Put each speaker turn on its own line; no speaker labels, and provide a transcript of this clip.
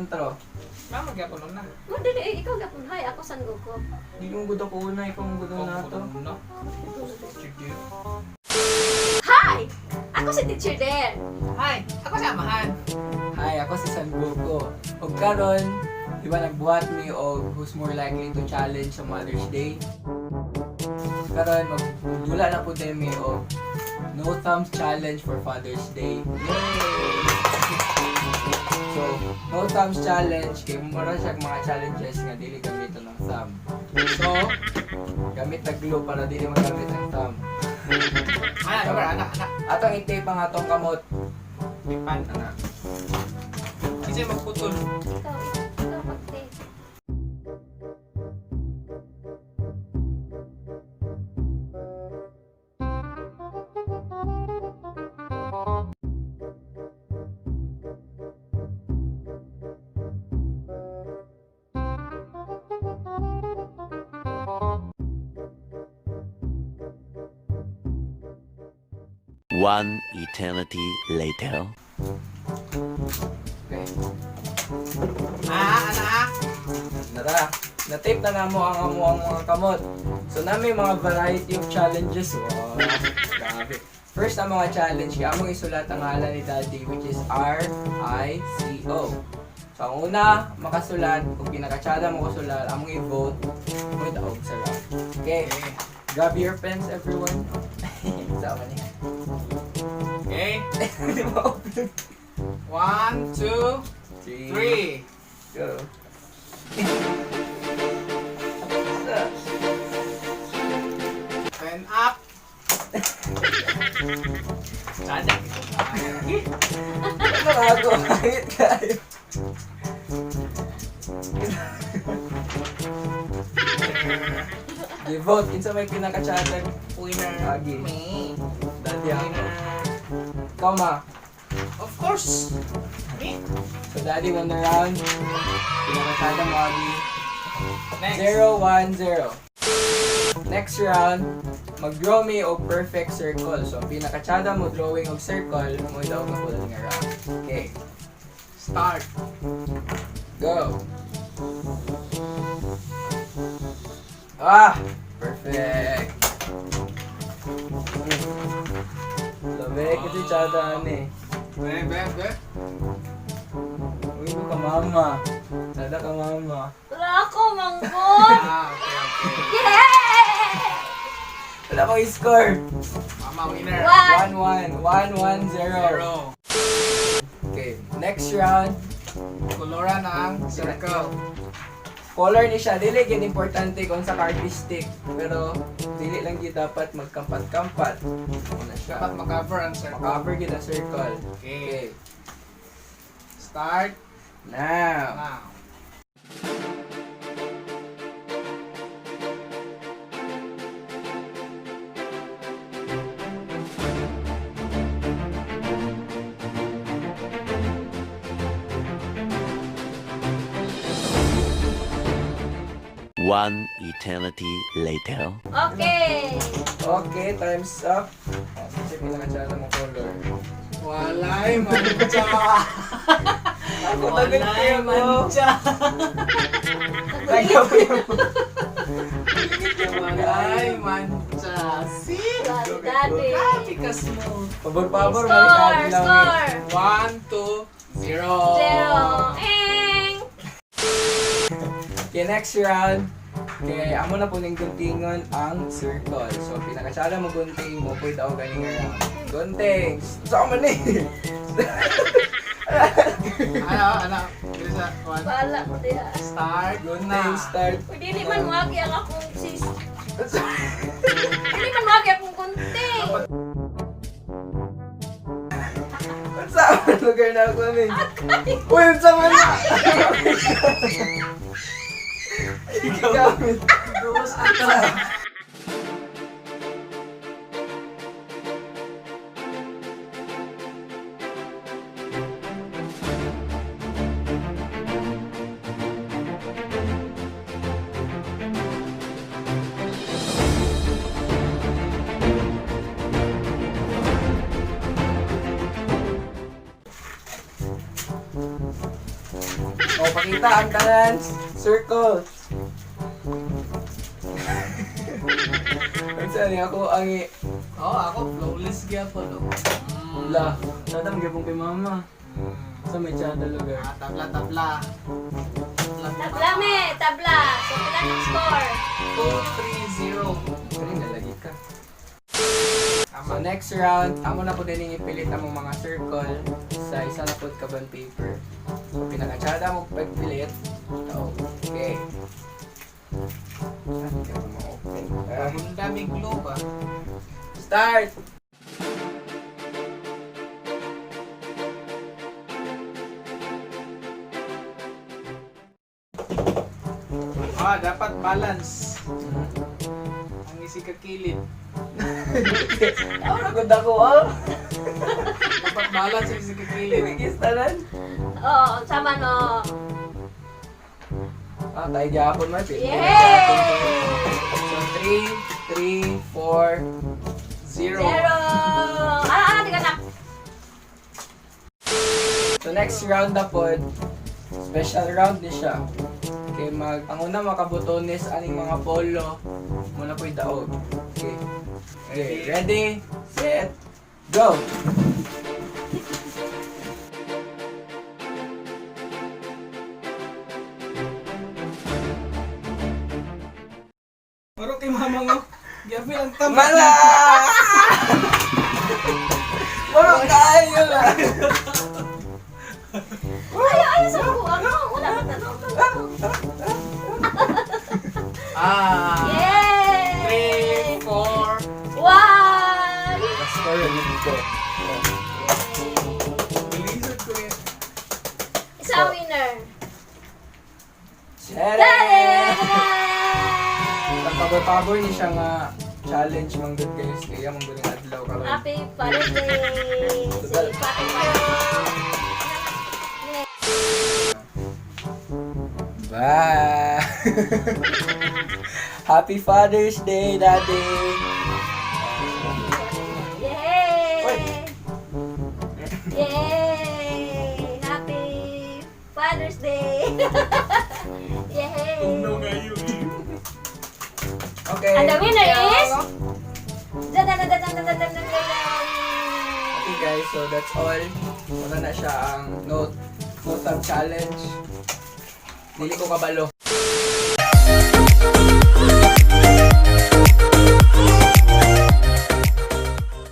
intro.
Mama gyapon na.
Mo dili ikaw gapon hay ako San Goku.
Di mo gud ako una, ikaw mo gud na to.
Sige.
Hi! Ako si Teacher Der.
Hi, ako si Amahan.
Hi, ako si San Goku. Ug karon, di ba nagbuhat mi og who's more likely to challenge sa Mother's Day? Karon magdula na po din mi og no thumbs challenge for Father's Day. Yay! So, no thumbs challenge kay mura siya mga challenges nga dili gamiton ng thumb. So, gamit na glue para dili magamit ang thumb.
Anak.
Atong i-tape ang atong kamot.
Pipan, anak. Kasi magputol.
Ikaw mag-take.
One eternity later.
Okay.
Anak.
Nara, na-tape na namo ang mga kamot. So nami mga variety of challenges. Wow, grabe. First ang mga challenge, kaya among isulat ang ngalan ni Daddy which is R-I-C-O. So ang una, makasulat, kung pinakatsada mo kusulat, among i-vote, mo daog sa round. Okay, grab your pens everyone. Sama niya.
Okay.
Hindi mo open.
1, 2, 3.
Go.
Pen up. Sada.
Ako, kahit kayo. Di-vote, kinsa may pinaka-chatag
Winner.
Agi.
Me.
Daddy ako.
Winner.
Ikaw ma.
Of course. Me.
So daddy won the round. Pinaka-chatag mo Agi.
Next.
0-1-0. Next round, mag-draw me og perfect circle. So ang pinaka-chada mo drawing og circle, mo daw ka pula nga round. Okay,
Start.
go. Ah, perfect. Labi kasi chada ani.
Be.
Uy, mo ka mama. Chada ka mama.
Wala ako manggod.
Okay.
Yeah!
Wala ko i-score.
Mama winner.
1-1. 1-1-0.
0.
Okay, next round.
Kolora ng circle.
Color ni siya, dili gid importante kung sa artistic, pero dili lang gid dapat magkampat-kampat. Ano siya?
Dapat mag-cover ang circle.
Cover gid ang circle.
Okay. Start
Now.
now.
One eternity later.
Okay.
Okay, time's up. Kasi pinaka-chala mo color.
Walay mancha.
Ako
Walay mancha.
Ayaw yung...
Walay mancha. See?
Daddy.
Kapikas mo.
Pabor-pabor,
Score,
malikad lang.
score.
1, 2, 0.
0. Eng.
Okay, next round. Okay, amo na po ning guntingon ang circle. So, pinaka-chala mo gunting mo, pwede ako ganing round. Gunting! Saan man eh?
Ano? Bisa, 1.
Bala ko diha.
Start.
Gunting, start.
Uy, dili man wagi ang akong sis. Dili man wagi akong kunting.
Saan man lugar na ako ni? Uy, saan man na? Ikaw.
Dos ito.
pakita ang tanan. Circle. Ang saan ako ang
Oo, ako flawless gyapon.
la. Tatang gyapon kay mama. Sa may channel lugar.
Tabla.
Tabla me, tabla. So, pila ng score?
2-3-0.
Kani nalagi ka. So next round, amo na po din ipilit ang mga circle sa isa na po ka bond paper. So pinaka-tsada mo pagpilit. Okay. Hindi ka mo ma-open.
Ang daming globe ah.
Start!
Dapat balance. Ang isi ka kilid.
Ako nagod ako, ah!
Dapat balance ang isi ka kilid.
Ibigis tanan.
Oo, sama no.
Tayo gapon mo.
Yay!
So 3, 4, 0.
0. Ano, di ka na.
So next round na po, special round ni siya. Okay, ang una makabutones aning mga polo, muna po daog. Okay. Okay, ready, set, go!
Maro kay mama nga. Gabi lang tama.
Mala! Maro kayo lang!
Ayaw, sa ko. Ano, wala ba tanong. Yay!
3, 4.
1!
Score yun dito.
Bilisod ko yan.
Isa winner.
Tere!
Yay!
Pagpaboy-paboy ni siya nga challenge mang good guys. Kaya mang guling adlaw karon.
Happy Father's Day! Say Father
Bye! Happy Father's Day, Daddy!
Yay! Yay! Happy Father's Day! Yay!
Okay.
And the winner is...
Okay guys, so that's all. Wala na siya ang note of challenge. Dili ko kabalo.